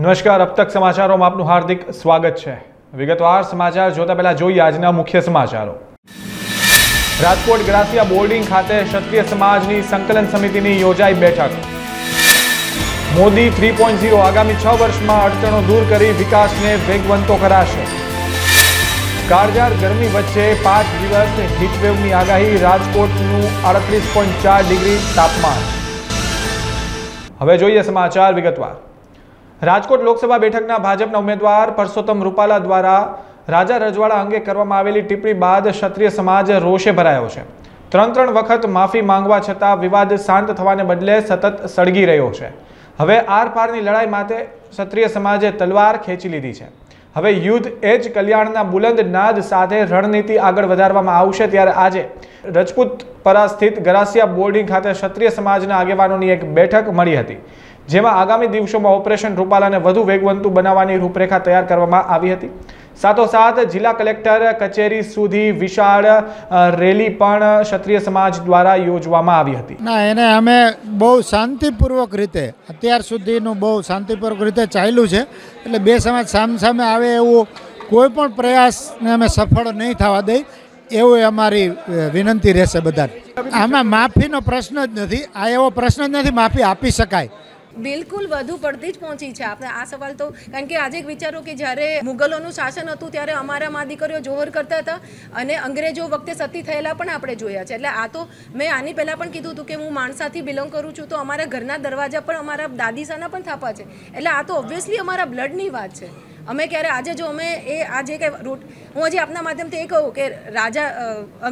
નમસ્કાર, अब तक સમાચારોમાં આપનું હાર્દિક સ્વાગત છે। વિગતવાર સમાચાર જોતા પહેલા જોઈએ આજના મુખ્ય સમાચારો। રાજકોટ ગ્રાસિયા બોર્ડિંગ ખાતે ક્ષત્રિય સમાજની સંકલન સમિતિની યોજાઈ બેઠક। મોદી 3.0 આગામી 6 વર્ષમાં અડચણો દૂર કરી વિકાસને વેગવંતો કરાશે। કાળઝાળ ગરમી વચ્ચે 5 દિવસ હીટવેવની આગાહી, રાજકોટનું 38.4 ડિગ્રી તાપમાન। હવે જોઈએ સમાચાર વિગતવાર। રાજકોટ લોકસભા બેઠકના ભાજપના ઉમેદવાર પરસોત્તમ રૂપાલા દ્વારા રાજા રજવાડા અંગે કરવામાં આવેલી ટિપ્પણી બાદ ક્ષત્રિય સમાજ રોષે ભરાયો છે। ત્રણ વખત માફી માંગવા છતાં વિવાદ શાંત થવાને બદલે સતત સળગી રહ્યો છે। હવે આરપારની લડાઈ માટે ક્ષત્રિય સમાજે તલવાર ખેંચી લીધી છે। હવે યુદ્ધ એ જ કલ્યાણના બુલંદ નાદ સાથે રણનીતિ આગળ વધારવામાં આવશે। ત્યારે આજે રજપૂતપરા સ્થિત ગ્રાસિયા બોર્ડિંગ ખાતે ક્ષત્રિય સમાજના આગેવાનોની એક બેઠક મળી હતી, જેમાં આગામી દિવસોમાં ઓપરેશન રૂપાલાને વધુ વેગવંતુ બનાવવાની રૂપરેખા તૈયાર કરવામાં આવી હતી। સાથોસાથ જિલ્લા કલેક્ટર કચેરી સુધી વિશાળ રેલી પણ ક્ષત્રિય સમાજ દ્વારા યોજવામાં આવી હતી। ના, એને અમે બહુ શાંતિપૂર્વક રીતે અત્યાર સુધીનું બહુ શાંતિપૂર્વક રીતે ચાલ્યું છે। એટલે બે સમાજ સામસામે આવે એવું કોઈ પણ પ્રયાસને અમે સફળ નહીં થવા દઈ એવું અમારી વિનંતી રહેશે બધાને। આમાં માફીનો પ્રશ્ન જ નથી, આ એવો પ્રશ્ન જ નથી માફી આપી શકાય। બિલકુલ વધુ પડતી જ પહોંચી છે આપણે આ સવાલ તો, કારણ કે આજે એક વિચારો કે જ્યારે મુગલોનું શાસન હતું ત્યારે અમારા મા દીકરીઓ જોહર કરતા હતા અને અંગ્રેજો વખતે સતી થયેલા પણ આપણે જોયા છે। એટલે આ તો મેં આની પહેલાં પણ કીધું હતું કે હું માણસાથી બિલોંગ કરું છું, તો અમારા ઘરના દરવાજા પણ અમારા દાદીસાના પણ થાપા છે। એટલે આ તો ઓબ્વિયસલી અમારા બ્લડની વાત છે। અમે ક્યારે આજે જો અમે એ આજે કે રૂટ હું હજી આપના માધ્યમથી એ કહું કે રાજા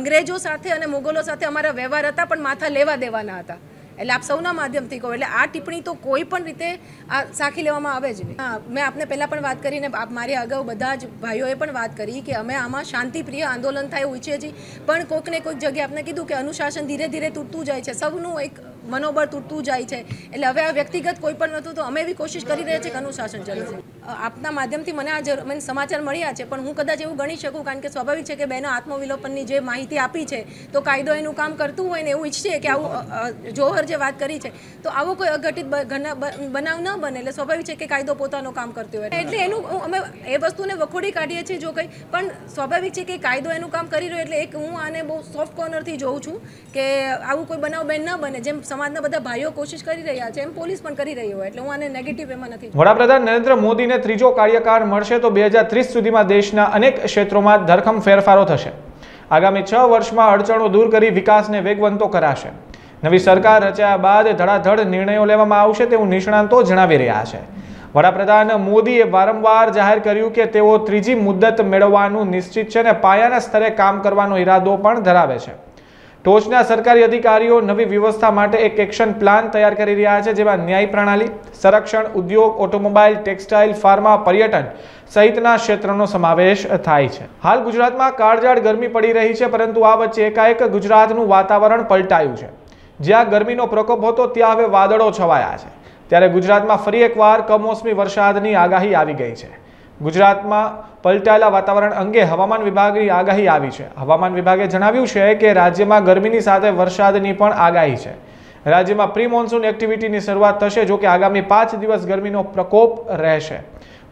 અંગ્રેજો સાથે અને મુગલો સાથે અમારા વ્યવહાર હતા પણ માથા લેવા દેવાના હતા। એટલે આપ સૌના માધ્યમથી કહો, એટલે આ ટિપ્પણી તો કોઈ પણ રીતે આ સાખી લેવામાં આવે જ નહીં। હા, મેં આપને પહેલાં પણ વાત કરીને મારી અગાઉ બધા જ ભાઈઓએ પણ વાત કરી કે અમે આમાં શાંતિપ્રિય આંદોલન થાય એવું ઈચ્છીએ છીએ, પણ કોઈકને કોઈક જગ્યાએ આપણે કીધું કે અનુશાસન ધીરે ધીરે તૂટતું જાય છે, સૌનું એક મનોબળ તૂટતું જાય છે। એટલે હવે આ વ્યક્તિગત કોઈ પણ નહોતું, તો અમે એવી કોશિશ કરી રહ્યા છીએ કે અનુશાસન ચાલશે। આપના માધ્યમથી મને મને સમાચાર મળ્યા છે, પણ હું કદાચ એવું ગણી શકું, કારણ કે સ્વાભાવિક છે કે બેનો આત્મવિલોપનની જે માહિતી આપી છે તો કાયદો એનું કામ કરતું હોય ને એવું ઈચ્છીએ કે આવું જોહર જે વાત કરી છે તો આવો કોઈ અઘટિત બનાવ ન બને। એટલે સ્વાભાવિક છે કે કાયદો પોતાનું કામ કરતો હોય, એટલે એનું અમે એ વસ્તુને વખોડી કાઢીએ છીએ જો કંઈ, પણ સ્વાભાવિક છે કે કાયદો એનું કામ કરી રહ્યો। એટલે એક હું આને બહુ સોફ્ટ કોર્નરથી જોઉં છું કે આવું કોઈ બનાવ બેન ન બને, જેમ સમાજના બધા ભાઈઓ કોશિશ કરી રહ્યા છે એમ પોલીસ પણ કરી રહી હોય। એટલે હું આને નેગેટિવ એમાં નથી। વડાપ્રધાન નરેન્દ્ર મોદીને ત્રીજો કાર્યકાળ મળશે તો 2030 સુધીમાં દેશના અનેક ક્ષેત્રોમાં ધરખમ ફેરફારો થશે। આગામી 6 વર્ષમાં અડચણો દૂર કરી વિકાસને વેગવંતો કરાશે। નવી સરકાર રચાયા બાદ ધડાધડ નિર્ણયો લેવામાં આવશે તેવું નિષ્ણાંતો જણાવી રહ્યા છે। વડાપ્રધાન મોદીએ વારંવાર જાહેર કર્યું કે તેઓ ત્રીજી મુદ્દત મેળવવાનું નિશ્ચિત છે અને પાયાના સ્તરે કામ કરવાનો ઈરાદો પણ ધરાવે છે। ટોચના સરકારી અધિકારીઓ નવી વ્યવસ્થા માટે એક એક્શન પ્લાન તૈયાર કરી રહ્યા છે, જેમાં ન્યાય પ્રણાલી, સંરક્ષણ, ઉદ્યોગ, ઓટોમોબાઈલ, ટેક્સટાઇલ, ફાર્મા, પર્યટન સહિતના ક્ષેત્રોનો સમાવેશ થાય છે। હાલ ગુજરાતમાં કાળઝાળ ગરમી પડી રહી છે, પરંતુ આ વચ્ચે એકાએક ગુજરાતનું વાતાવરણ પલટાયું છે। જ્યાં ગરમીનો પ્રકોપ હતો ત્યાં હવે વાદળો છવાયા છે। ત્યારે ગુજરાતમાં ફરી એકવાર કમોસમી વરસાદની આગાહી આવી ગઈ છે। ગુજરાતમાં પલટાયેલા વાતાવરણ અંગે હવામાન વિભાગની આગાહી આવી છે। હવામાન વિભાગે જણાવ્યું છે કે રાજ્યમાં ગરમીની સાથે વરસાદની પણ આગાહી છે। રાજ્યમાં પ્રી મોન્સૂન એક્ટિવિટીની શરૂઆત થશે, જો કે આગામી 5 દિવસ ગરમીનો પ્રકોપ રહેશે,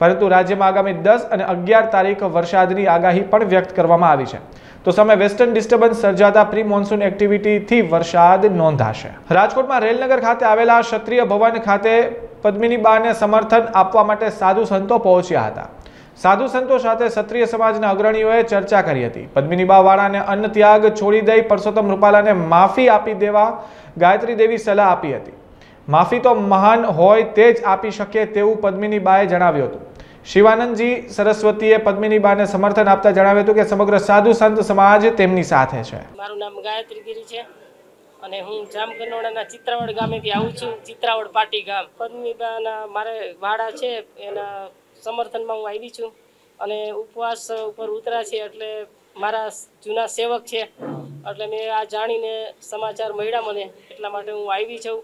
પરંતુ રાજ્યમાં આગામી 10 અને 11 તારીખ વરસાદની આગાહી પણ વ્યક્ત કરવામાં આવી છે। તો સામે વેસ્ટર્ન ડિસ્ટર્બન્સ સર્જાતા પ્રી મોન્સૂન એક્ટિવિટીથી વરસાદ નોંધાશે। રાજકોટમાં રેલનગર ખાતે આવેલા ક્ષત્રિય ભવન ખાતે પદ્મિનીબાને સમર્થન આપવા માટે સાધુ સંતો પહોંચ્યા હતા। સાધુ સંતો સાથે ક્ષત્રિય સમાજના અગ્રણીઓએ ચર્ચા કરી હતી। પદ્મિનીબા વાળાને અન્ન ત્યાગ છોડી દઈ પરસોત્તમ રૂપાલાને માફી આપી દેવા ગાયત્રી દેવી સલાહ આપી હતી। માફી તો મહાન હોય તે જ આપી શકે તેવું પદ્મિનીબાએ જણાવ્યું હતું। શિવાનંદજી સરસ્વતીએ પદ્મિનીબાને સમર્થન આપતા જણાવ્યું હતું કે સમગ્ર સાધુ સંત સમાજ તેમની સાથે છે। મારું નામ ગાયત્રી ગીરી છે અને હું જામકંડોળાના ચિત્રાવડ ગામેથી આવું છું। ચિત્રાવડ પાટી ગામ પદ્મિનીબાના મારે વાડા છે, એના સમર્થનમાં હું આવી છું અને ઉપવાસ ઉપર ઉતરા છે। એટલે મારા જૂના સેવક છે, એટલે મેં આ જાણીને સમાચાર મળ્યા મને, એટલા માટે હું આવી છું।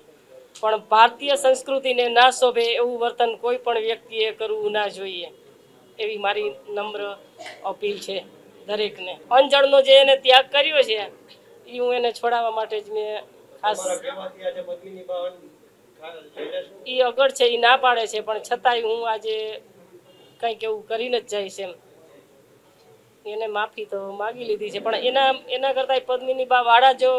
પણ ભારતીય સંસ્કૃતિને ના શોભે એવું વર્તન કોઈ પણ વ્યક્તિએ કરવું ના જોઈએ, એવી મારી નમ્ર અપીલ છે દરેકને। અંજળનો જે એને ત્યાગ કર્યો છે એ હું એને છોડાવવા માટે જ મેં ખાસ એ અગર છે એ ના પાડે છે, પણ છતાંય હું આજે કંઈક એવું કરીને જ જઈશ એમ. એને માફી તો માગી લીધી છે, પણ એના કરતાં પદ્મિની બા વાળા જો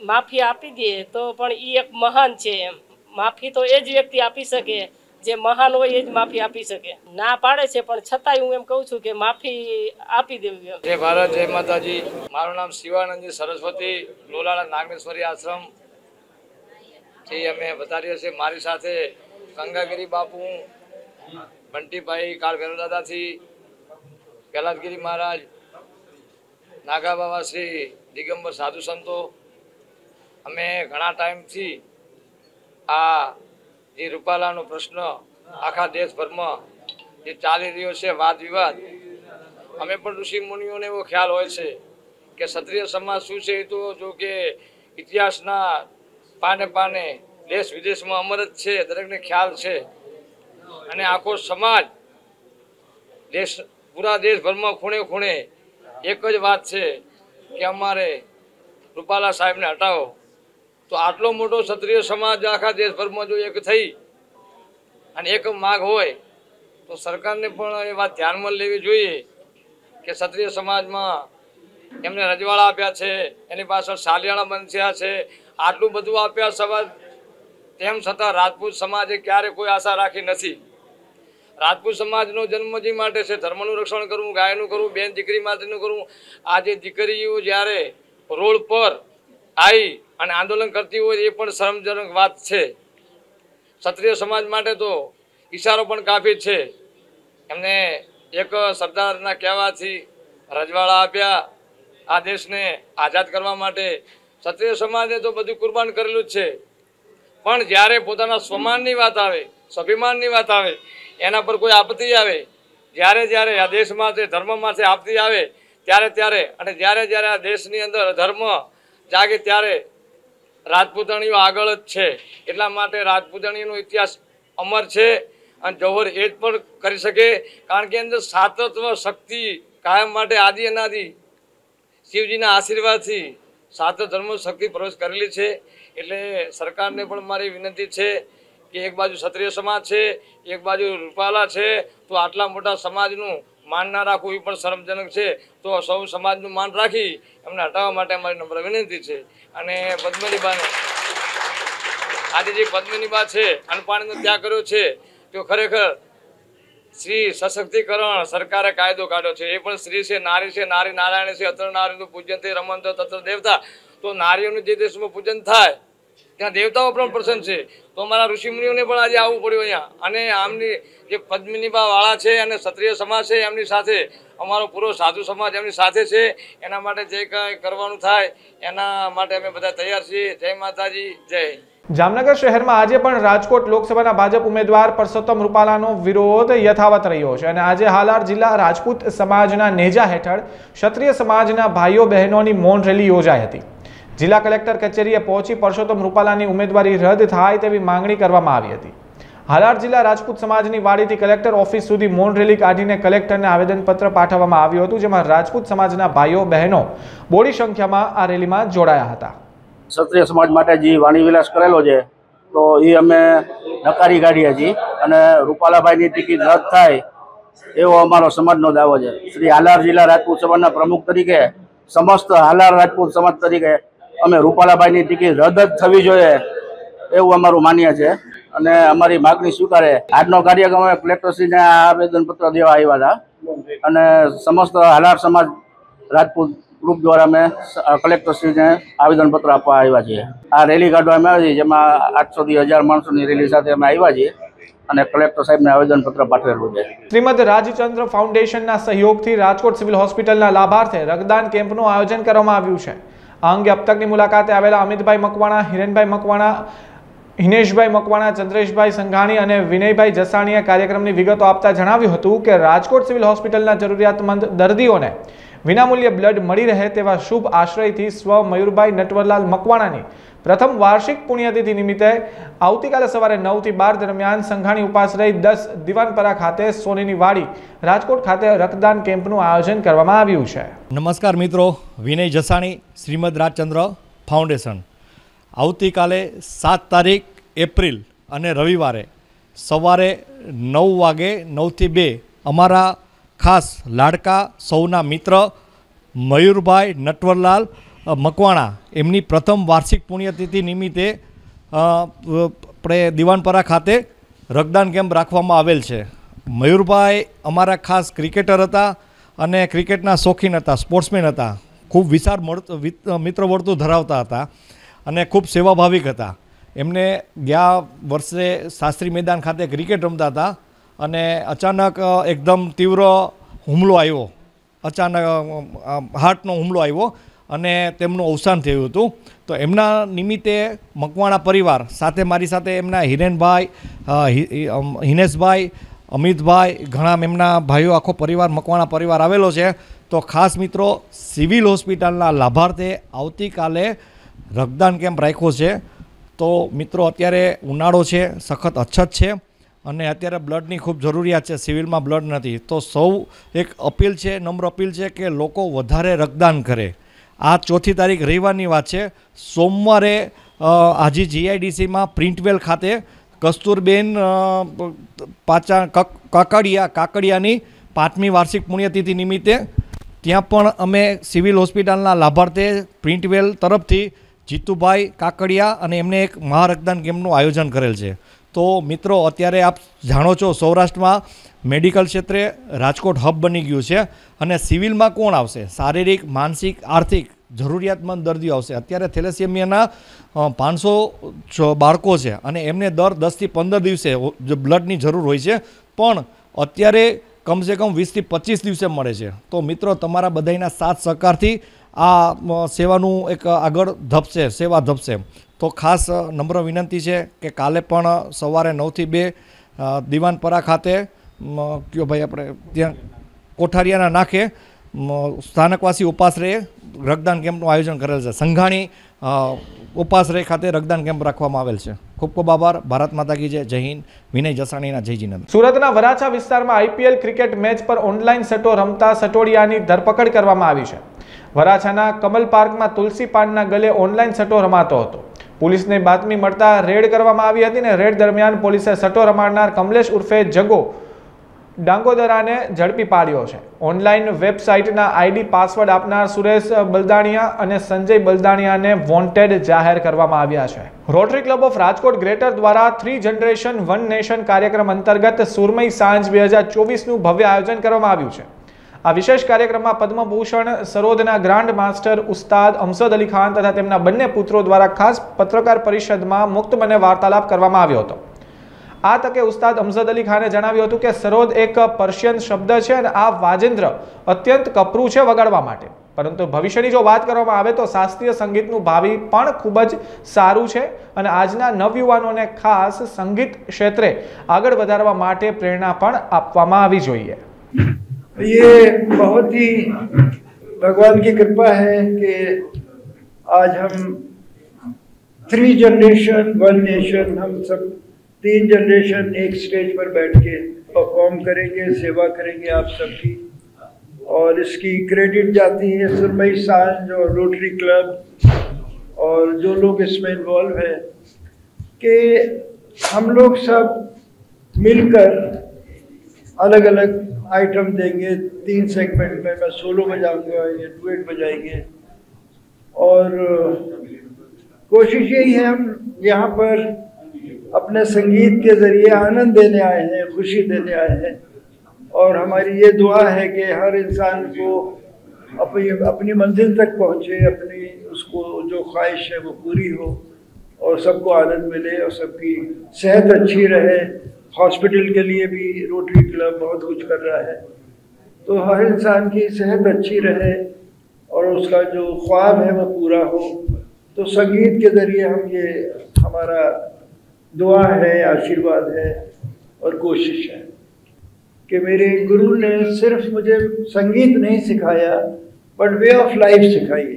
માફી આપી દે તો પણ એ એક મહાન છે એમ. માફી તો એ જ વ્યક્તિ આપી શકે જે મહાન હોય, એ જ માફી આપી શકે. ના પાડે છે પણ છતાંય હું એમ કહું છું કે માફી આપી દેવી એમ. જય ભારત, જય માતાજી. મારું નામ શિવાનંદજી સરસ્વતી, લોલાળા નાગેશ્વરી આશ્રમ થી અમે વધારીએ છીએ. મારી સાથે ગંગાગીરી બાપુ, બંટીભાઈ કાળ ભૈરવદાદાથી, કૈલાસગીરી મહારાજ, નાગા બાબા, શ્રી દિગંબર સાધુ સંતો. અમે ઘણા ટાઈમથી આ જે રૂપાલાનો પ્રશ્ન આખા દેશભરમાં જે ચાલી રહ્યો છે, વાદ વિવાદ, અમે પણ ઋષિ મુનિઓને એવો ખ્યાલ હોય છે કે ક્ષત્રિય સમાજ શું છે. એ તો જો કે ઇતિહાસના પાને પાને દેશ વિદેશમાં અમર જ છે, દરેકને ખ્યાલ છે. અને આખો સમાજ પૂરા દેશભરમાં ખૂણે ખૂણે એક જ વાત છે કે અમારે રૂપાલા સાહેબને હટાવો. તો આટલો મોટો ક્ષત્રિય સમાજ આખા દેશભરમાં જો એક થઈ અને એક માગ હોય તો સરકારને પણ એ વાત ધ્યાનમાં લેવી જોઈએ કે ક્ષત્રિય સમાજમાં એમને રજવાડા આપ્યા છે, એની પાછળ સાલિયાણા બંધ્યા છે, આટલું બધું આપ્યા સમાજ, તેમ છતાં રાજપૂત સમાજે ક્યારે કોઈ આશા રાખી નથી. રાજપૂત સમાજનો જન્મ જે માટે છે, ધર્મનું રક્ષણ કરવું, ગાયનું કરવું, બેન દીકરી માટેનું કરવું. આજે દીકરીઓ જ્યારે રોડ પર આવી અને આંદોલન કરતી હોય એ પણ શરમજનક વાત છે. ક્ષત્રિય સમાજ માટે તો ઈશારો પણ કાફી છે. એમને એક સરદારના કહેવાથી રજવાડા આપ્યા આ દેશને આઝાદ કરવા માટે. ક્ષત્રિય સમાજે તો બધું કુરબાન કરેલું જ છે, પણ જ્યારે પોતાના સ્વમાનની વાત આવે, સ્વાભિમાનની વાત આવે, એના પર કોઈ આપત્તિ આવે, જ્યારે આ દેશમાં ધર્મમાં આપત્તિ આવે ત્યારે અને જ્યારે આ દેશની અંદર ધર્મ જાગે ત્યારે રાજપૂતાણીઓ આગળ જ છે. એટલા માટે રાજપૂતાણીનો ઇતિહાસ અમર છે અને જૌહર એ જ પણ કરી શકે, કારણ કે અંદર સાતત્વ શક્તિ કાયમ માટે આદિ અનાદિ શિવજીના આશીર્વાદથી સાત ધર્મ શક્તિ પ્રવેશ કરેલી છે. એટલે સરકારને પણ મારી વિનંતી છે કે એક બાજુ ક્ષત્રિય સમાજ છે, એક બાજુ રૂપાલા છે, તો આટલા મોટા સમાજનું માન ના રાખવું એ પણ શરમજનક છે. તો સૌ સમાજનું માન રાખી એમને હટાવવા માટે અમારી નમ્ર વિનંતી છે. અને પદ્મિનીબાને આજે જે પદ્મિનીબા છે અનપાણીનો ત્યાગ કર્યો છે, તો ખરેખર સ્ત્રી સશક્તિકરણ સરકારે કાયદો કાઢ્યો છે. એ પણ સ્ત્રી છે, નારી છે, નારી નારાયણ છે, અત્ર નારીનું પૂજન થી રમન તત્ર દેવતા. તો નારીઓનું જે દેશમાં પૂજન થાય ત્યાં દેવતાઓ પણ પ્રસન્ન છે. તો અમારા ઋષિમુનિઓને પણ આજે આવવું પડ્યું અહીંયા. અને આમની જે પદ્મિનીબા વાળા છે અને ક્ષત્રિય સમાજ છે એમની સાથે અમારો પૂરો સાધુ સમાજ એમની સાથે છે. એના માટે જે કંઈ કરવાનું થાય એના માટે અમે બધા તૈયાર છીએ. જય માતાજી, જય. જામનગર શહેરમાં આજે પણ રાજકોટ લોકસભાના ભાજપ ઉમેદવાર પરસોત્તમ રૂપાલાનો વિરોધ યથાવત રહ્યો છે અને આજે હાલાર જિલ્લા રાજપૂત સમાજના નેજા હેઠળ ક્ષત્રિય સમાજના ભાઈઓ બહેનોની મૌન રેલી યોજાઈ હતી. જિલ્લા કલેક્ટર કચેરીએ પહોંચી પરસોત્તમ રૂપાલાની ઉમેદવારી રદ થાય તેવી માંગણી કરવામાં આવી હતી. હાલાર જિલ્લા રાજપૂત સમાજની વાડીથી કલેક્ટર ઓફિસ સુધી મૌન રેલી કાઢીને કલેક્ટરને આવેદનપત્ર પાઠવવામાં આવ્યું હતું, જેમાં રાજપૂત સમાજના ભાઈઓ બહેનો બોડી સંખ્યામાં આ રેલીમાં જોડાયા હતા. ક્ષત્રિય સમાજ માટે જે વાણી વિલાસ કરેલો છે તો એ અમે નકારી કાઢીએ છીએ અને રૂપાલાભાઈની ટિકિટ રદ થાય એવો અમારો સમાજનો દાવો છે. શ્રી હાલાર જિલ્લા રાજપૂત સમાજના પ્રમુખ તરીકે, સમસ્ત હાલાર રાજપૂત સમાજ તરીકે અમે રૂપાલાભાઈની ટિકિટ રદ જ થવી જોઈએ એવું અમારું માન્ય છે અને અમારી માગણી સ્વીકારે. આજનો કાર્યક્રમ અમે કલેક્ટરશ્રીને આવેદનપત્ર દેવા આવ્યા હતા અને સમસ્ત હાલાર સમાજ રાજપૂત ગ્રુપ દ્વારા અમે કલેક્ટરશ્રીને આવેદનપત્ર આપવા આવ્યા છીએ. આ રેલી કાઢવામાં આવી છે, જેમાં 800 થી 1000 માણસોની રેલી સાથે અમે આવ્યા છીએ અને કલેક્ટર સાહેબને આવેદનપત્ર પાઠવેલું છે. શ્રીમદ રાજચંદ્ર ફાઉન્ડેશનના સહયોગથી રાજકોટ સિવિલ હોસ્પિટલના લાભાર્થે રક્તદાન કેમ્પનું આયોજન કરવામાં આવ્યું છે. આ અંગે अब तकની મુલાકાતે આવેલા અમિતભાઈ મકવાણા, હિરેનભાઈ મકવાણા, હિનેશભાઈ મકવાણા, ચંદ્રેશભાઈ સંઘાણી અને વિનયભાઈ જસાણીએ કાર્યક્રમની વિગતો આપતા જણાવ્યું હતું કે રાજકોટ સિવિલ હોસ્પિટલના જરૂરિયાતમંદ દર્દીઓને વિનામૂલ્યે બ્લડ મળી રહે તેવા શુભ આશ્રયથી સ્વ મયુરભાઈ નટવરલાલ મકવાણાની પ્રથમ વાર્ષિક પુણ્યતિથિ નિમિત્તે આવતીકાલે સવારે 9 થી 12 દરમિયાન સંઘાણી ઉપાશ્રય 10 દિવાનપરા ખાતે સોનીની વાડી રાજકોટ ખાતે રક્તદાન કેમ્પનું આયોજન કરવામાં આવ્યું છે. નમસ્કાર મિત્રો, વિનય જસાણી, શ્રીમદ રાજચંદ્ર ફાઉન્ડેશન. આવતીકાલે 7 તારીખ એપ્રિલ અને રવિવારે સવારે 9 વાગે 9 થી 2 અમારા ખાસ લાડકા સૌના મિત્ર મયુરભાઈ નટવરલાલ મકવાણા એમની પ્રથમ વાર્ષિક પુણ્યતિથિ નિમિત્તે આપણે દિવાનપરા ખાતે રક્તદાન કેમ્પ રાખવામાં આવેલ છે. મયુરભાઈ અમારા ખાસ ક્રિકેટર હતા અને ક્રિકેટના શોખીન હતા, સ્પોર્ટ્સમેન હતા, ખૂબ વિશાળ મિત્ર વર્તુળ ધરાવતા હતા અને ખૂબ સેવાભાવિક હતા. એમને ગયા વર્ષે શાસ્ત્રી મેદાન ખાતે ક્રિકેટ રમતા હતા અને અચાનક એકદમ તીવ્ર હુમલો આવ્યો, અચાનક હાર્ટનો હુમલો આવ્યો અને તેમનું અવસાન થયું હતું. તો એમના નિમિત્તે મકવાણા પરિવાર સાથે મારી સાથે એમના હિરેનભાઈ, હિનેશભાઈ, અમિતભાઈ, ઘણા એમના ભાઈઓ, આખો પરિવાર મકવાણા પરિવાર આવેલો છે. તો ખાસ મિત્રો સિવિલ હોસ્પિટલના લાભાર્થે આવતીકાલે રક્તદાન કેમ્પ રાખ્યો છે. તો મિત્રો અત્યારે ઉનાળો છે, સખત અછત છે અને અત્યારે બ્લડની ખૂબ જરૂરિયાત છે, સિવિલમાં બ્લડ નથી. તો સૌ એક અપીલ છે, નમ્ર અપીલ છે કે લોકો વધારે રક્તદાન કરે. આ 4 તારીખ રવિવારની વાત છે. સોમવારે આજી જીઆઈડીસીમાં પ્રિન્ટવેલ ખાતે કસ્તુરબેન કાકડિયાની 5મી વાર્ષિક પુણ્યતિથિ નિમિત્તે ત્યાં પણ અમે સિવિલ હોસ્પિટલના લાભાર્થે પ્રિન્ટવેલ તરફથી જીતુભાઈ કાકડિયા અને એમને એક મહારક્તદાન કેમ્પનું આયોજન કરેલ છે. તો મિત્રો અત્યારે આપ જાણો છો સૌરાષ્ટ્રમાં મેડિકલ ક્ષેત્રે રાજકોટ હબ બની ગયું છે અને સિવિલમાં કોણ આવશે? શારીરિક, માનસિક, આર્થિક જરૂરિયાતમંદ દર્દીઓ આવશે. અત્યારે થેલેસેમિયાના 500 બાળકો છે અને એમને દર 10 થી 15 દિવસે બ્લડની જરૂર હોય છે, પણ અત્યારે કમસે કમ 20 થી 25 દિવસે મળે છે. તો મિત્રો તમારા બધાના સાથ સહકારથી આ સેવાનું એક આગળ ધપશે, સેવા ધપશે. તો ખાસ નમ્ર વિનંતી છે કે કાલે પણ સવારે 9 થી 2 દિવાનપરા ખાતે કયો ભાઈ આપણે ત્યાં કોઠારિયાના નાખે સ્થાનકવાસી ઉપાશ્રયે રક્તદાન કેમ્પનું આયોજન કરેલ છે. સંઘાણી ઉપાશ્રય ખાતે રક્તદાન કેમ્પ રાખવામાં આવેલ છે. ખૂબ ખૂબ આભાર. ભારત માતા કી જય. જય હિન્દ. વિનય જસાણીના જય જીનંદ. સુરતના વરાછા વિસ્તારમાં આઈપીએલ ક્રિકેટ મેચ પર ઓનલાઈન સટ્ટો રમતા સટોડિયાની ધરપકડ કરવામાં આવી છે. વરાછાના કમલ પાર્કમાં તુલસી પાનના ગલે ઓનલાઈન સટ્ટો રમાતો હતો. પોલીસને બાતમી મળતા રેડ કરવામાં આવી હતી અને રેડ દરમિયાન પોલીસે સટ્ટો રમાડનાર કમલેશ ઉર્ફે જગો ડાંગોદરાને ઝડપી પાડ્યો છે. ઓનલાઈન વેબસાઇટના આઈડી પાસવર્ડ આપનાર સુરેશ બલદાણિયા અને સંજય બલદાણિયાને વોન્ટેડ જાહેર કરવામાં આવ્યા છે. Rotary club of Rajkot greater દ્વારા 3 જનરેશન 1 નેશન કાર્યક્રમ અંતર્ગત સુરમઈ સાંજ 2024નું ભવ્ય આયોજન કરવામાં આવ્યું છે. આ વિશેષ કાર્યક્રમમાં પદ્મભૂષણ સરોદના ગ્રાન્ડ માસ્ટર ઉસ્તાદ અમસદ અલી ખાન તથા તેમના બંને પુત્રો દ્વારા ખાસ પત્રકાર પરિષદમાં મુક્ત મને વાર્તાલાપ કરવામાં આવ્યો હતો. આ તકે ઉસ્તાદ અમસદ અલી ખાને જણાવ્યું હતું કે સરોદ એક પર્શિયન શબ્દ છે અને આ વાજેન્દ્ર અત્યંત કપરું છે વગાડવા માટે, પરંતુ ભવિષ્યની જો વાત કરવામાં આવે તો શાસ્ત્રીય સંગીતનું ભાવિ પણ ખૂબ જ સારું છે અને આજના નવયુવાનોને ખાસ સંગીત ક્ષેત્રે આગળ વધારવા માટે પ્રેરણા પણ આપવામાં આવી જોઈએ. ये बहुत ही भगवान की कृपा है कि आज हम 3 जनरेशन 1 नेशन, हम सब 3 जनरेशन एक स्टेज पर बैठ के परफॉर्म करेंगे, सेवा करेंगे आप सबकी. और इसकी क्रेडिट जाती है सुरमई सांझ और रोटरी क्लब और जो लोग इसमें इन्वॉल्व हैं कि हम लोग सब मिलकर अलग अलग आइटम देंगे. 3 सेगमेंट में मैं सोलो बजाऊंगा, ये डुएट बजाएंगे और कोशिश यही है हम यहाँ पर अपने संगीत के ज़रिए आनंद देने आए हैं, खुशी देने आए हैं. और हमारी ये दुआ है कि हर इंसान को अपनी मंजिल तक पहुँचे, अपनी उसको जो ख्वाहिश है वो पूरी हो और सबको आनंद मिले और सबकी सेहत अच्छी रहे. हॉस्पिटल के लिए भी रोटरी क्लब बहुत कुछ कर रहा है, तो हर इंसान की सेहत अच्छी रहे और उसका जो ख्वाब है वो पूरा हो. तो संगीत के ज़रिए हम ये हमारा दुआ है, आशीर्वाद है और कोशिश है कि मेरे गुरु ने सिर्फ मुझे संगीत नहीं सिखाया बट वे ऑफ लाइफ सिखाई.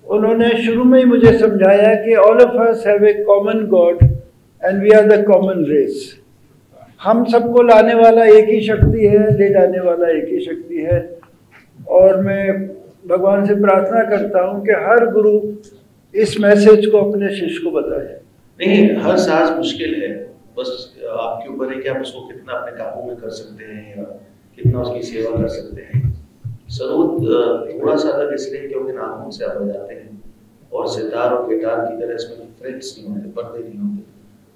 उन्होंने शुरू में ही मुझे समझाया कि all of us have a common god and we are the common race. हम सबको लाने वाला एक ही शक्ति है, ले जाने वाला एक ही शक्ति है. और मैं भगवान से प्रार्थना करता हूँ कि हर गुरु इस मैसेज को अपने शिष्य को बताएं। नहीं, हर सांस मुश्किल है, बस आपके ऊपर है कि आप उसको कितना अपने काबू में कर सकते हैं या कितना उसकी सेवा कर सकते हैं। सरोद थोड़ा सा अलग इसलिए क्योंकि नाखून से आप बजाते हैं और सितार और गिटार की तरह इसमें फ्रेट्स नहीं होते, पर्दे नहीं होते,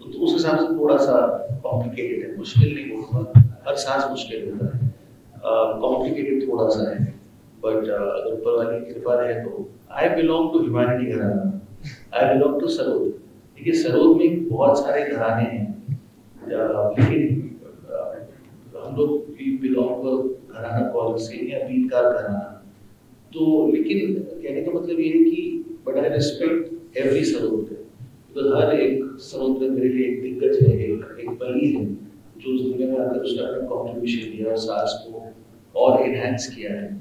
तो उस हिसाब से थोड़ा सा कॉम्प्लिकेटेड है। मुश्किल नहीं बोलूँगा, हर सांस मुश्किल होता है, कॉम्प्लिकेटेड थोड़ा सा है, बट अगर ऊपर वाली की कृपा रहे तो आई बिलोंग टू ह्यूमैनिटी घराना, आई बिलोंग टू सरोद। देखिए सरोद में बहुत सारे घराने हैं, लेकिन हम लोग बिलोंग टू घराना कॉल सिंह या बीनकार घराना, तो लेकिन कहने का मतलब ये है कि but I respect every sarod, because हर एक सरोद मेरे लिए एक दिग्गज है, एक बली है जो उस दुनिया में आकर उसका अपना कॉन्ट्रीब्यूशन दिया और सास को और एनहांस किया है।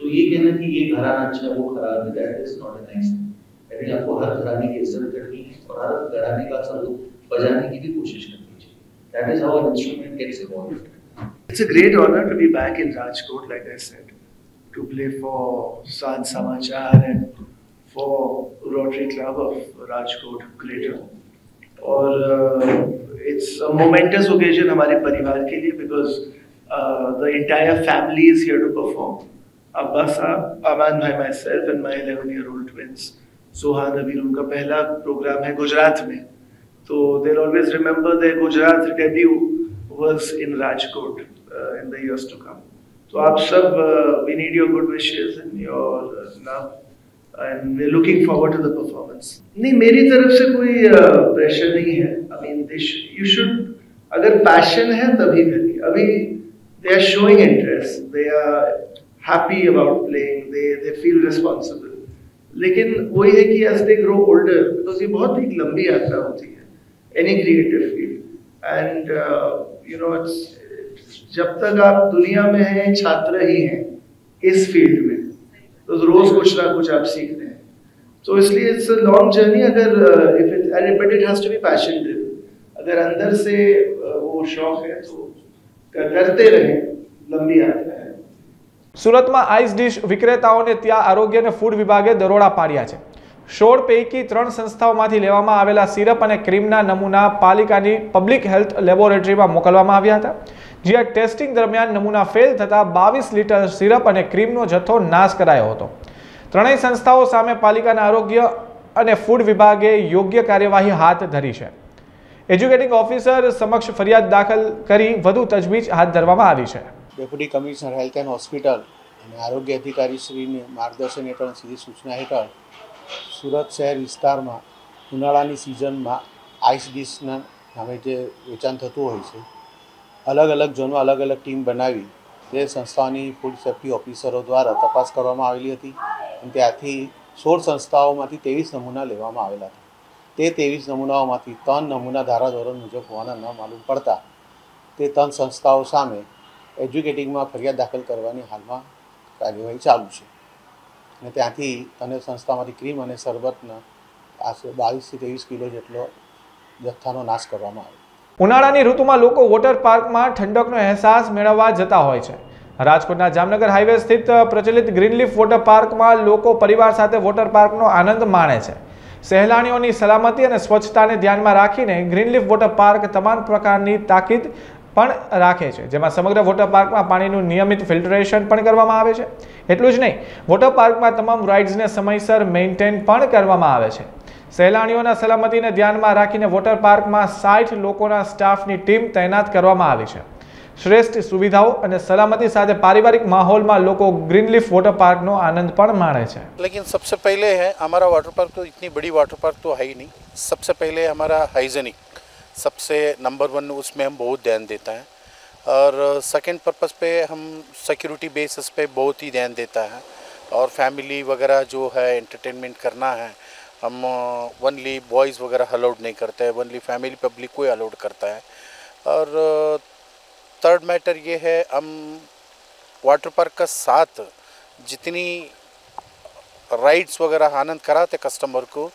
तो ये कहना कि ये घराना अच्छा है वो खराब है, that is not a nice thing. I think आपको हर घराने की इज्जत करनी है और हर घराने का सरोद बजाने की भी कोशिश करनी चाहिए। That is how an instrument gets evolved. It's a great honor to be back in Rajkot, like I said, to play for Saath Samachar and for Rotary Club of Rajkot Greater. और it's a momentous occasion हमारे परिवार के लिए because the entire family is here to perform. Abbas साहब, Aman भाई, myself and my 11-year-old twins. Sohan अभी उनका पहला प्रोग्राम है गुजरात में, तो they'll always remember their Gujarat debut was in Rajkot in the years to come. So आप सब, we need your good wishes and your love, and we're looking forward to the performance. नहीं, मेरी तरफ से कोई प्रेशर नहीं है. I mean, you should, अगर passion है तभी करिए. अभी they are showing interest, they are happy about playing, they feel responsible. लेकिन वही है कि as they grow older, because ये बहुत एक लंबी यात्रा होती है, any creative field, and you know, जब तक आप दुनिया में हैं छात्र ही हैं इस फील्ड में, तो रोज कुछ ना कुछ आप सीख रहे हैं, तो इसलिए इट्स अ लॉन्ग जर्नी। अगर but it has to be passion driven, अगर अंदर से वो शौक है तो करते रहें, लंबी यात्रा है। સુરતમાં આઈસ ડીશ વિક્રેતાઓને ત્યાં આરોગ્ય અને ફૂડ વિભાગે દરોડા પાડ્યા છે। 16 પૈકી 3 સંસ્થાઓમાંથી લેવામાં આવેલા સિરપ અને ક્રીમના નમૂના પાલિકાની પબ્લિક હેલ્થ લેબોરેટરીમાં મોકલવામાં આવ્યા હતા, જ્યાં ટેસ્ટિંગ દરમિયાન નમૂના ફેલ થતા 22 લિટર સિરપ અને ક્રીમનો જથ્થો નાશ કરાયો હતો। ત્રણેય સંસ્થાઓ સામે પાલિકાના આરોગ્ય અને ફૂડ વિભાગે યોગ્ય કાર્યવાહી હાથ ધરી છે। એજ્યુકેટિંગ ઓફિસર સમક્ષ ફરિયાદ દાખલ કરી વધુ તજવીજ હાથ ધરવામાં આવી છે। Deputy commissioner health and hospital અને આરોગ્ય અધિકારી શ્રીની માર્ગદર્શન હેઠળ સીધી સૂચના હેઠળ સુરત શહેર વિસ્તારમાં ઉનાળાની સિઝનમાં આઈસ ડીશના નામે જે વેચાણ થતું હોય છે, અલગ અલગ ઝોનમાં અલગ અલગ ટીમ બનાવી જે સંસ્થાઓની ફૂડ સેફ્ટી ઓફિસરો દ્વારા તપાસ કરવામાં આવેલી હતી અને ત્યાંથી 16 સંસ્થાઓમાંથી 23 નમૂના લેવામાં આવેલા હતા। તે 23 નમૂનાઓમાંથી 3 નમૂના ધારાધોરણ મુજબ હોવાના ન માલુમ પડતા તે 3 સંસ્થાઓ સામે એજ્યુકેટિંગમાં ફરિયાદ દાખલ કરવાની હાલમાં કાર્યવાહી ચાલુ છે અને ત્યાંથી અને સંસ્થામાંથી ક્રીમ અને શરબતના આશરે 22 થી 23 કિલો જેટલો જથ્થાનો નાશ કરવામાં આવ્યો। ઉનાળાની ઋતુમાં લોકો વોટર પાર્કમાં ઠંડકનો અહેસાસ મેળવવા જતા હોય છે। રાજકોટના જામનગર હાઈવે સ્થિત પ્રચલિત ગ્રીનલીફ વોટર પાર્કમાં લોકો પરિવાર સાથે વોટર પાર્કનો આનંદ માણે છે। સહેલાણીઓની સલામતી અને સ્વચ્છતાને ધ્યાનમાં રાખીને ગ્રીનલીફ વોટર પાર્ક તમામ પ્રકારની તાકીદ પણ રાખે છે, જેમાં સમગ્ર વોટર પાર્કમાં પાણીનું નિયમિત ફિલ્ટરેશન પણ કરવામાં આવે છે। એટલું જ નહીં, વોટર પાર્કમાં તમામ રાઇડ્સને સમયસર મેન્ટેન પણ કરવામાં આવે છે। સહેલાણીઓના સલામતીને ધ્યાનમાં રાખીને વોટર પાર્કમાં 60 લોકોના સ્ટાફની ટીમ તૈનાત કરવામાં આવી છે। શ્રેષ્ઠ સુવિધાઓ અને સલામતી સાથે પારિવારિક માહોલમાં લોકો ગ્રીનલીફ વોટર પાર્કનો આનંદ પણ માણે છે। लेकिन सबसे पहले है हमारा वाटर पार्क, तो इतनी बड़ी वाटर पार्क तो है ही नहीं। सबसे पहले हमारा हाइजीनिक सबसे नंबर 1, उसमें हम बहुत ध्यान देता है, और सेकंड पर्पस पे हम सिक्योरिटी बेसिस पे बहुत ही ध्यान देता है, और फैमिली वगैरह जो है एंटरटेनमेंट करना है, हम ओनली बॉयज़ वगैरह अलाउड नहीं करते हैं, ओनली फैमिली पब्लिक को अलाउड करता है। और थर्ड मैटर ये है, हम वाटर पार्क का साथ जितनी राइड्स वगैरह आनंद कराते कस्टमर को,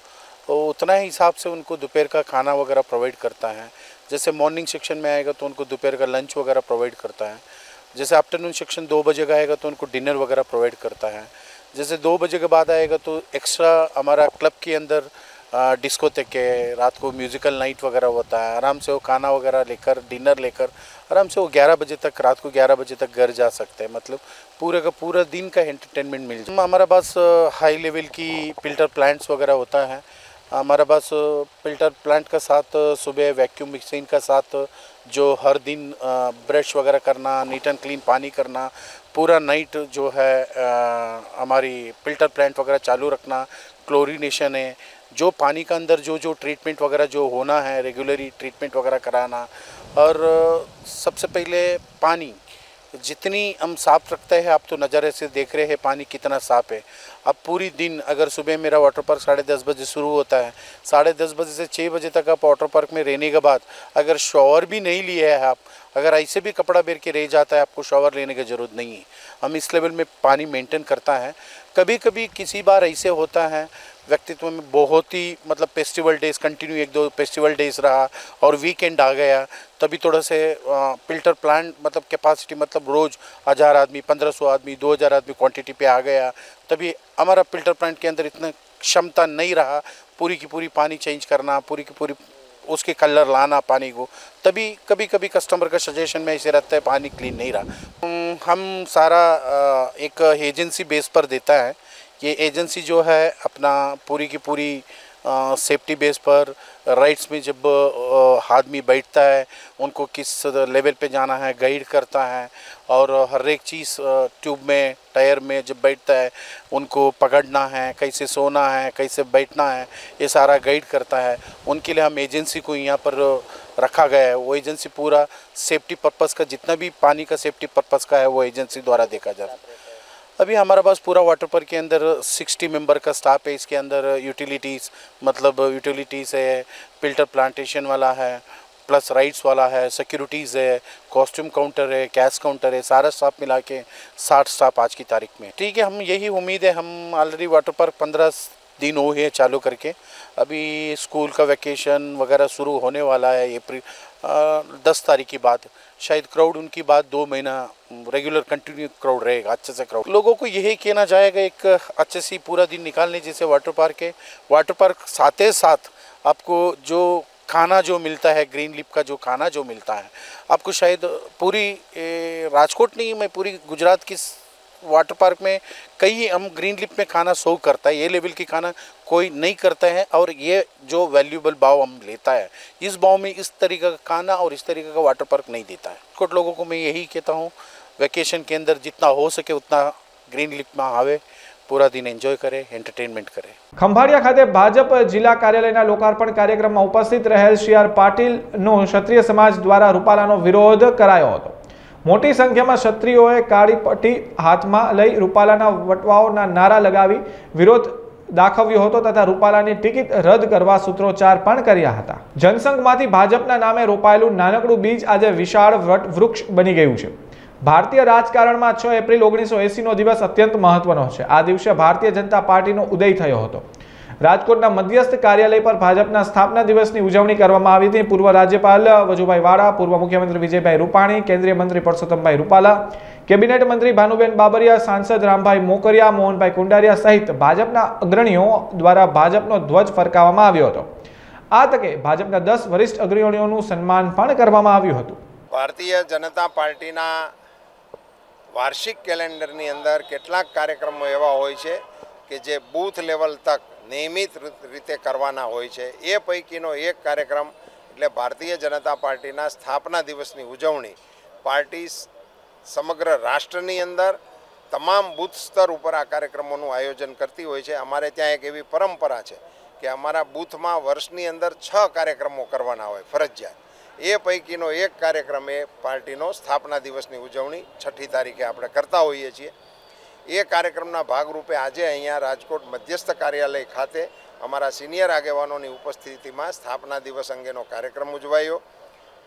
तो उतना ही हिसाब से उनको दोपहर का खाना वगैरह प्रोवाइड करता है। जैसे मॉर्निंग सेक्शन में आएगा तो उनको दोपहर का लंच वगैरह प्रोवाइड करता है। जैसे आफ्टरनून सेक्शन 2 बजे का आएगा तो उनको डिनर वगैरह प्रोवाइड करता है। जैसे 2 बजे के बाद आएगा तो एक्स्ट्रा हमारा क्लब के अंदर डिस्कोटेक है, रात को म्यूज़िकल नाइट वगैरह होता है। आराम से वो खाना वगैरह लेकर, डिनर लेकर आराम से वो 11 बजे तक, रात को 11 बजे तक घर जा सकते हैं। मतलब पूरे का पूरा दिन का एंटरटेनमेंट मिल जाए। हमारे पास हाई लेवल की फिल्टर प्लांट्स वगैरह होता है। हमारे पास फिल्टर प्लांट का साथ सुबह वैक्यूम मिक्सिंग का साथ जो हर दिन ब्रश वगैरह करना, नीट एंड क्लीन पानी करना, पूरा नाइट जो है हमारी फिल्टर प्लांट वगैरह चालू रखना, क्लोरीनेशन है, जो पानी का अंदर जो जो ट्रीटमेंट वगैरह जो होना है रेगुलरली ट्रीटमेंट वगैरह कराना। और सबसे पहले पानी जितनी हम साफ़ रखते हैं, आप तो नज़ारे से देख रहे हैं पानी कितना साफ़ है। अब पूरी दिन अगर सुबह मेरा वाटर पार्क 10:30 बजे शुरू होता है, 10:30 बजे से 6 बजे तक आप वाटर पार्क में रहने के बाद अगर शॉवर भी नहीं लिया है, आप अगर ऐसे भी कपड़ा बेर के रह जाता है, आपको शॉवर लेने की ज़रूरत नहीं है। हम इस लेवल में पानी मेंटेन करता है। कभी कभी किसी बार ऐसे होता है व्यक्तित्व में बहुत ही मतलब festival days continue 1-2 festival days रहा और वीकेंड आ गया, तभी थोड़ा से फिल्टर प्लांट मतलब कैपेसिटी मतलब रोज़ 1000 आदमी, 1500 आदमी, 2000 आदमी क्वांटिटी पे आ गया, तभी हमारा फिल्टर प्लांट के अंदर इतना क्षमता नहीं रहा पूरी की पूरी पानी चेंज करना, पूरी की पूरी उसके कलर लाना पानी को, तभी कभी कभी कस्टमर का सजेशन में ऐसे रहता है पानी क्लीन नहीं रहा। हम सारा एक एजेंसी बेस पर देता है। ये एजेंसी जो है अपना पूरी की पूरी सेफ्टी बेस पर राइड्स में जब आदमी बैठता है उनको किस लेवल पे जाना है गाइड करता है, और हर एक चीज़ ट्यूब में टायर में जब बैठता है उनको पकड़ना है, कैसे सोना है, कैसे बैठना है, ये सारा गाइड करता है। उनके लिए हम एजेंसी को यहाँ पर रखा गया है। वो एजेंसी पूरा सेफ्टी पर्पज़ का जितना भी पानी का सेफ्टी पर्पज़ का है वो एजेंसी द्वारा देखा जाता है। अभी हमारे पास पूरा वाटर पार्क के अंदर 60 मेंबर का स्टाफ है। इसके अंदर यूटिलिटीज़ मतलब यूटिलिटीज़ है, फिल्टर प्लांटेशन वाला है, प्लस राइड्स वाला है, सिक्योरिटीज़ है, कॉस्ट्यूम काउंटर है, कैश काउंटर है, सारा स्टाफ मिला के 60 स्टाफ आज की तारीख में। ठीक है, हम यही उम्मीद है, हम ऑलरेडी वाटर पार्क 15 दिन हो गए चालू करके। अभी स्कूल का वैकेशन वगैरह शुरू होने वाला है अप्रैल 10 तारीख की बाद, शायद क्राउड उनकी बात 2 महीना रेगुलर कंटिन्यू क्राउड रहेगा, अच्छे से क्राउड। लोगों को यही कहना चाहेगा एक अच्छे से पूरा दिन निकालने जैसे वाटर पार्क है। वाटर पार्क साथ ही साथ आपको जो खाना जो मिलता है, ग्रीन लीफ का जो खाना जो मिलता है, आपको शायद पूरी राजकोट नहीं, मैं पूरी गुजरात की वाटर पार्क में कई हम ग्रीन लीफ में खाना सर्व करता है। ये लेवल की खाना कोई नहीं करता है, और ये जो वैल्यूएबल भाव हम लेता है, इस भाव में इस तरीके का खाना और इस तरीके का वाटर पार्क नहीं देता है। कुछ लोगों को मैं यही कहता हूँ वेकेशन के अंदर जितना हो सके उतना ग्रीन लीफ में आवे, पूरा दिन एन्जॉय करे, एंटरटेनमेंट करे। ખંભાળિયા ખાતે ભાજપ જિલ્લા કાર્યાલયના લોકાર્પણ કાર્યક્રમમાં ઉપસ્થિત રહેલ CR પાટીલનો ક્ષત્રિય સમાજ દ્વારા રૂપાલાનો વિરોધ કરાયો હતો। મોટી સંખ્યામાં ક્ષત્રિયોએ કાળી પટ્ટી હાથમાં લઈ રૂપાલાના વટવાઓના નારા લગાવી વિરોધ દાખવ્યો હતો તથા રૂપાલાની ટિકિટ રદ કરવા સૂત્રોચ્ચાર પણ કર્યા હતા। જનસંઘમાંથી ભાજપના નામે રોપાયેલું નાનકડું બીજ આજે વિશાળ વટવૃક્ષ બની ગયું છે। ભારતીય રાજકારણમાં 6 એપ્રિલ 1980 નો દિવસ અત્યંત મહત્વનો છે। આ દિવસે ભારતીય જનતા પાર્ટીનો ઉદય થયો હતો। રાજકોટના મધ્યસ્થ કાર્યાલય પર ભાજપના સ્થાપના દિવસની ઉજવણી કરવામાં આવી હતી। પૂર્વ રાજ્યપાલ વજુભાઈ વાળા, પૂર્વ મુખ્યમંત્રી વિજયભાઈ રૂપાણી, કેન્દ્રીય મંત્રી પરસોત્તમભાઈ રૂપાલા, કેબિનેટ મંત્રી ભાનુબેન બાબરિયા, સાંસદ રામભાઈ મોકરિયા, મોહનભાઈ કુંડારિયા સહિત ભાજપના અગ્રણીઓ દ્વારા ભાજપનો ધ્વજ ફરકાવવામાં આવ્યો હતો। આ તકે ભાજપના 10 વરિષ્ઠ અગ્રણીઓનું સન્માન પણ કરવામાં આવ્યું હતું। ભારતીય જનતા પાર્ટીના વાર્ષિક કેલેન્ડરની અંદર કેટલાક કાર્યક્રમો એવા હોય છે કે જે બૂથ લેવલ તક નિયમિત રીતે કરવાના હોય છે। એ પૈકીનો એક કાર્યક્રમ એટલે ભારતીય જનતા પાર્ટીના સ્થાપના દિવસની ઉજવણી પાર્ટી સમગ્ર રાષ્ટ્રની અંદર તમામ બૂથ સ્તર ઉપર આ કાર્યક્રમોનું આયોજન કરતી હોય છે। અમારે ત્યાં એક એવી પરંપરા છે કે અમારા બૂથમાં વર્ષની અંદર 6 કાર્યક્રમો કરવાના હોય ફરજિયાત। એ પૈકીનો એક કાર્યક્રમ એ પાર્ટીનો સ્થાપના દિવસની ઉજવણી 6ઠી તારીખે આપણે કરતા હોઈએ છીએ। એ કાર્યક્રમના ભાગરૂપે આજે અહીંયા રાજકોટ મધ્યસ્થ કાર્યાલય ખાતે અમારા સિનિયર આગેવાનોની ઉપસ્થિતિમાં સ્થાપના દિવસ અંગેનો કાર્યક્રમ ઉજવાયો।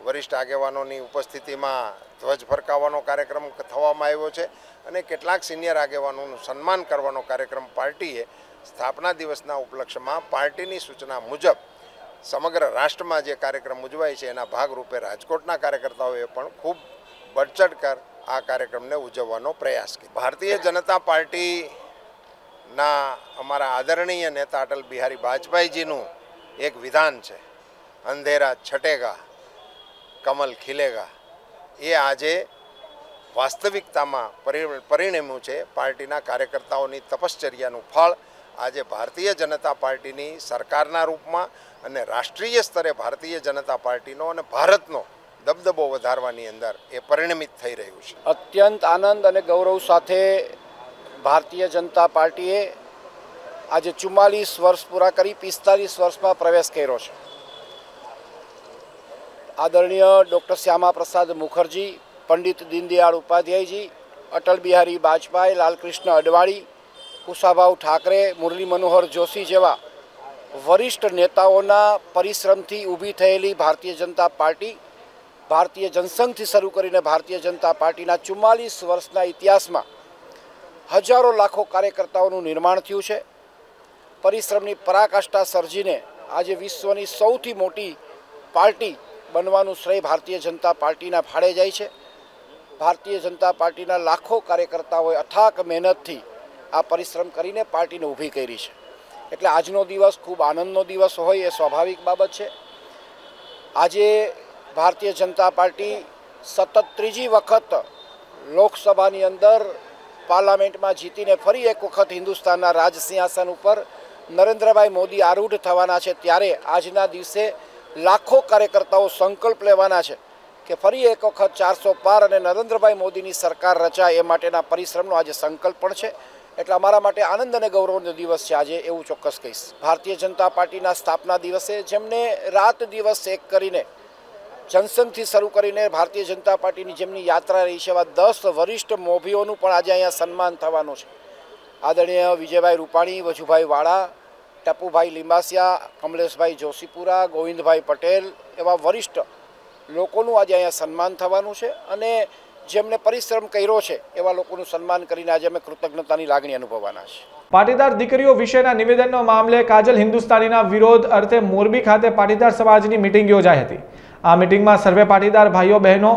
વરિષ્ઠ આગેવાનોની ઉપસ્થિતિમાં ધ્વજ ફરકાવવાનો કાર્યક્રમ થવામાં આવ્યો છે અને કેટલાક સિનિયર આગેવાનોનું સન્માન કરવાનો કાર્યક્રમ પાર્ટીએ સ્થાપના દિવસના ઉપલક્ષ્યમાં પાર્ટીની સૂચના મુજબ સમગ્ર રાષ્ટ્રમાં જે કાર્યક્રમ ઉજવાય છે એના ભાગરૂપે રાજકોટના કાર્યકર્તાઓએ પણ ખૂબ બઢચઢ કર આ કાર્યક્રમને ઉજવવાનો પ્રયાસ કર્યો। ભારતીય જનતા પાર્ટી ના અમારા આદરણીય નેતા અટલ બિહારી વાજપેયીજીનું એક વિધાન છે, અંધેરા છટેગા કમલ ખીલેગા, એ આજે વાસ્તવિકતામાં પરિણમ્યું છે. પાર્ટીના કાર્યકર્તાઓની તપશ્ચર્યાનું ફળ આજે ભારતીય જનતા પાર્ટીની સરકારના રૂપમાં અને રાષ્ટ્રીય સ્તરે ભારતીય જનતા પાર્ટીનો અને ભારતનો દબદબો વધારવાની અંદર એ પરિણમિત થઈ રહ્યું છે. અત્યંત આનંદ અને ગૌરવ સાથે ભારતીય જનતા પાર્ટીએ આજે 44 વર્ષ પૂરા કરી 45 વર્ષમાં પ્રવેશ કર્યો છે. આદરણીય ડૉક્ટર શ્યામા પ્રસાદ મુખર્જી, પંડિત દીનદયાળ ઉપાધ્યાયજી, અટલ બિહારી વાજપેયી, લાલકૃષ્ણ અડવાણી, કુશાભાઉ ઠાકરે, મુરલી મનોહર જોશી જેવા વરિષ્ઠ નેતાઓના પરિશ્રમથી ઊભી થયેલી ભારતીય જનતા પાર્ટી, ભારતીય જનસંઘથી શરૂ કરીને ભારતીય જનતા પાર્ટીના 44 વર્ષના ઇતિહાસમાં હજારો લાખો કાર્યકર્તાઓનું નિર્માણ થયું છે. પરિશ્રમની પરાકાષ્ઠા સર્જીને આજે વિશ્વની સૌથી મોટી પાર્ટી બનવાનું શ્રેય ભારતીય જનતા પાર્ટીના ફાળે જાય છે. ભારતીય જનતા પાર્ટીના લાખો કાર્યકર્તાઓએ અથાક મહેનતથી આ પરિશ્રમ કરીને પાર્ટીને ઊભી કરી છે. એટલે આજનો દિવસ ખૂબ આનંદનો દિવસ હોય એ સ્વાભાવિક બાબત છે. આજે ભારતીય જનતા પાર્ટી સતત ત્રીજી વખત લોકસભાની અંદર પાર્લામેન્ટમાં જીતીને ફરી એક વખત હિન્દુસ્તાનના રાજ સિંહાસન ઉપર નરેન્દ્રભાઈ મોદી આરૂઢ થવાના છે. ત્યારે આજના દિવસે લાખો કાર્યકર્તાઓ સંકલ્પ લેવાના છે કે ફરી એક વખત 400 પાર અને નરેન્દ્રભાઈ મોદીની સરકાર રચાય એ માટેના પરિશ્રમનો આજે સંકલ્પ પણ છે. એટલે અમારા માટે આનંદ અને ગૌરવનો દિવસ છે આજે, એવું ચોક્કસ કહીશ. ભારતીય જનતા પાર્ટીના સ્થાપના દિવસે જેમને રાત દિવસ એક કરીને જનસંઘથી શરૂ કરીને ભારતીય જનતા પાર્ટીની જેમની યાત્રા રહી છે એવા 10 વરિષ્ઠ મોભીઓનું પણ આજે અહીંયા સન્માન થવાનું છે. આદરણીય વિજયભાઈ રૂપાણી, વજુભાઈ વાળા, ટપુભાઈ લિંબાસિયા, કમલેશભાઈ જોશીપુરા, ગોવિંદભાઈ પટેલ એવા વરિષ્ઠ લોકોનું આજે અહીંયા સન્માન થવાનું છે. અને જેમને પરિશ્રમ કર્યો છે એવા લોકોનું સન્માન કરીને આજે અમે કૃતજ્ઞતાની લાગણી અનુભવવાના છે. પાટીદાર દીકરીઓ વિશેના નિવેદનનો મામલે કાજલ હિન્દુસ્તાનીના વિરોધ અર્થે મોરબી ખાતે પાટીદાર સમાજની મિટિંગ યોજાઈ હતી. આ મિટિંગમાં સર્વે પાટીદાર ભાઈઓ બહેનો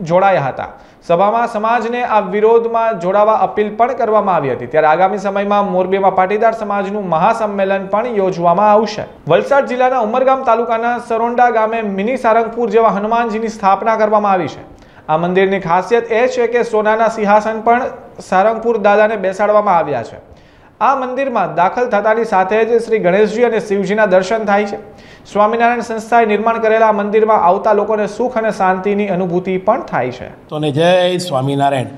જોડાયા હતા. સભામાં સમાજને આ વિરોધમાં જોડાવા અપીલ પણ કરવામાં આવી હતી. ત્યારે આગામી સમયમાં મોરબીમાં પાટીદાર સમાજનું મહાસંમેલન પણ યોજવામાં આવશે. વલસાડ જિલ્લાના ઉમરગામ તાલુકાના સરોંડા ગામે મિની સારંગપુર જેવા હનુમાનજીની સ્થાપના કરવામાં આવી છે. આ મંદિરની ખાસિયત એ છે કે સોનાના સિંહાસન પણ સારંગપુર દાદાને બેસાડવામાં આવ્યા છે. આ મંદિરમાં દાખલ થતાની સાથે જ શ્રી ગણેશજી અને શિવજીના દર્શન થાય છે. સ્વામિનારાયણ સંસ્થાએ નિર્માણ કરેલા મંદિરમાં આવતા લોકોને સુખ અને શાંતિની અનુભૂતિ પણ થાય છે. તો ને જય સ્વામિનારાયણ.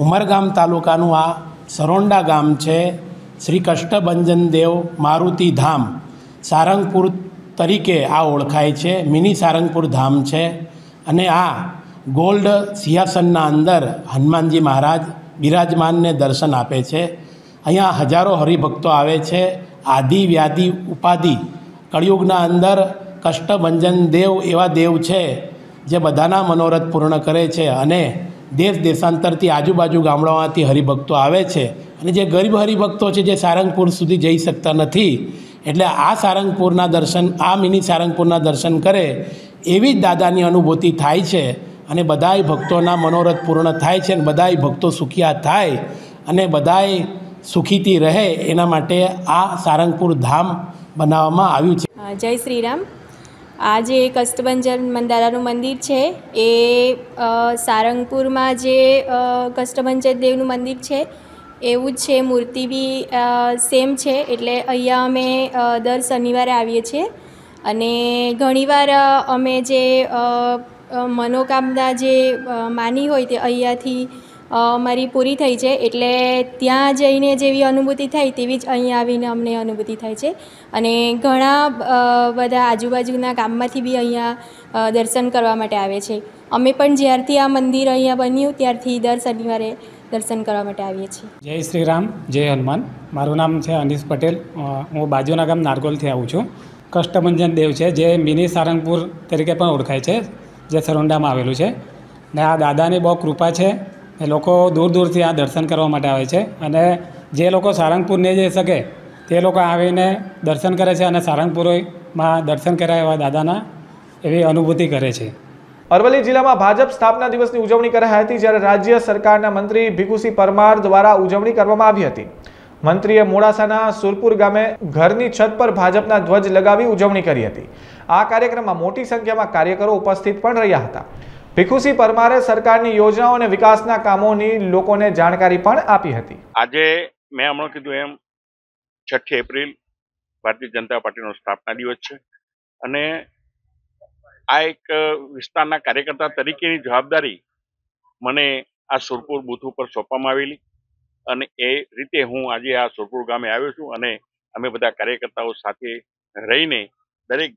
ઉમરગામ તાલુકાનું આ સરોંડા ગામ છે. શ્રી કષ્ટભંજન દેવ મારુતિ ધામ સારંગપુર તરીકે આ ઓળખાય છે. મિની સારંગપુર ધામ છે. અને આ ગોલ્ડ સિંહાસનના અંદર હનુમાનજી મહારાજ બિરાજમાનને દર્શન આપે છે. અહીંયા હજારો હરિભક્તો આવે છે. આદિ વ્યાધિ ઉપાધિ કળિયુગના અંદર કષ્ટભંજન દેવ એવા દેવ છે જે બધાના મનોરથ પૂર્ણ કરે છે. અને દેશ દેશાંતરથી આજુબાજુ ગામડાઓમાંથી હરિભક્તો આવે છે. અને જે ગરીબ હરિભક્તો છે જે સારંગપુર સુધી જઈ શકતા નથી, એટલે આ સારંગપુરના દર્શન, આ મિની સારંગપુરના દર્શન કરે એવી જ દાદાની અનુભૂતિ થાય છે. અને બધાય ભક્તોના મનોરથ પૂર્ણ થાય છે. અને બધાય ભક્તો સુખિયા થાય અને બધાય સુખીથી રહે એના માટે આ સારંગપુર ધામ બનાવવામાં આવ્યું છે. જય શ્રી રામ. આ જે કષ્ટભંજન દાદાનું મંદિર છે એ સારંગપુરમાં જે કષ્ટભંજન દેવનું મંદિર છે એવું જ છે. મૂર્તિ બી સેમ છે. એટલે અહીંયા અમે દર શનિવારે આવીએ છીએ અને ઘણીવાર અમે જે મનોકામના જે માની હોય તે અહીંયાથી મારી પૂરી થઈ છે. એટલે ત્યાં જઈને જેવી અનુભૂતિ થાય તેવી જ અહીંયા આવીને અમને અનુભૂતિ થાય છે. અને ઘણા બધા આજુબાજુના ગામમાંથી બી અહીંયા દર્શન કરવા માટે આવે છે. અમે પણ જ્યારથી આ મંદિર અહીંયા બન્યું ત્યારથી દર શનિવારે દર્શન કરવા માટે આવીએ છીએ. જય શ્રી રામ, જય હનુમાન. મારું નામ છે અનીસ પટેલ. હું બાજુના ગામ નારગોલથી આવું છું. કષ્ટભંજન દેવ છે જે મિની સારંગપુર તરીકે પણ ઓળખાય છે, જે સરોંડામાં આવેલું છે. ને આ દાદાની બહુ કૃપા છે. એ લોકો દૂર દૂરથી આ દર્શન કરવા માટે આવે છે. અને જે લોકો સારંગપુર નહીં જઈ શકે તે લોકો આવીને દર્શન કરે છે અને સારંગપુરમાં દર્શન કર્યા એવા દાદાના એવી અનુભૂતિ કરે છે. અરવલ્લી જિલ્લામાં ભાજપ સ્થાપના દિવસની ઉજવણી કરાઈ હતી. જ્યારે રાજ્ય સરકારના મંત્રી ભીખુસિંહ પરમાર દ્વારા ઉજવણી કરવામાં આવી હતી. મંત્રીએ મોડાસાના સુરપુર ગામે ઘરની છત પર ભાજપના ધ્વજ લગાવી ઉજવણી કરી હતી। આ કાર્યક્રમમાં મોટી સંખ્યામાં કાર્યકરો ઉપસ્થિત પણ રહ્યા હતા। ભીખુસિંહ પરમારે સરકારની યોજનાઓ અને વિકાસના કામોની લોકોને જાણકારી પણ આપી હતી। આજે મેં હમણાં કીધું એમ 6 એપ્રિલ ભારતીય જનતા પાર્ટીનો સ્થાપના દિવસ છે અને આ એક વિસ્તારના કાર્યકર્તા તરીકેની જવાબદારી મને આ સુરપુર બૂથ ઉપર સોંપવામાં આવેલી અને એ રીતે હું આજે આ સુરપુર ગામે આવ્યો છું અને અમે બધા કાર્યકર્તાઓ સાથે રહીને દરેક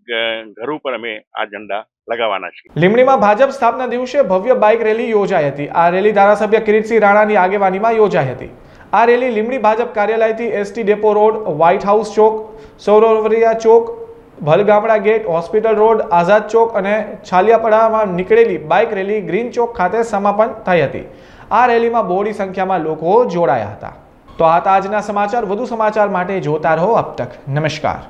ઘર ઉપર અમે આ ઝંડા લગાવવાના છીએ। લીંબડીમાં ભાજપ સ્થાપના દિવસે ભવ્ય બાઇક રેલી યોજાઈ હતી। આ રેલી ધારાસભ્ય કિરીટસિંહ રાણાની આગેવાનીમાં યોજાઈ હતી। આ રેલી લીંબડી ભાજપ કાર્યાલયથી ST depot road, White House Chowk, Sauravariya Chowk, Bhalgamda gate, hospital road, Azad Chowk અને છાલિયાપડામાં નીકળેલી બાઇક રેલી ગ્રીન ચોક ખાતે સમાપન થઈ હતી। આ રેલીમાં બહોળી સંખ્યામાં લોકો જોડાયા હતા। તો આ હતા આજના સમાચાર। વધુ સમાચાર માટે જોતા રહો અબ તક। નમસ્કાર।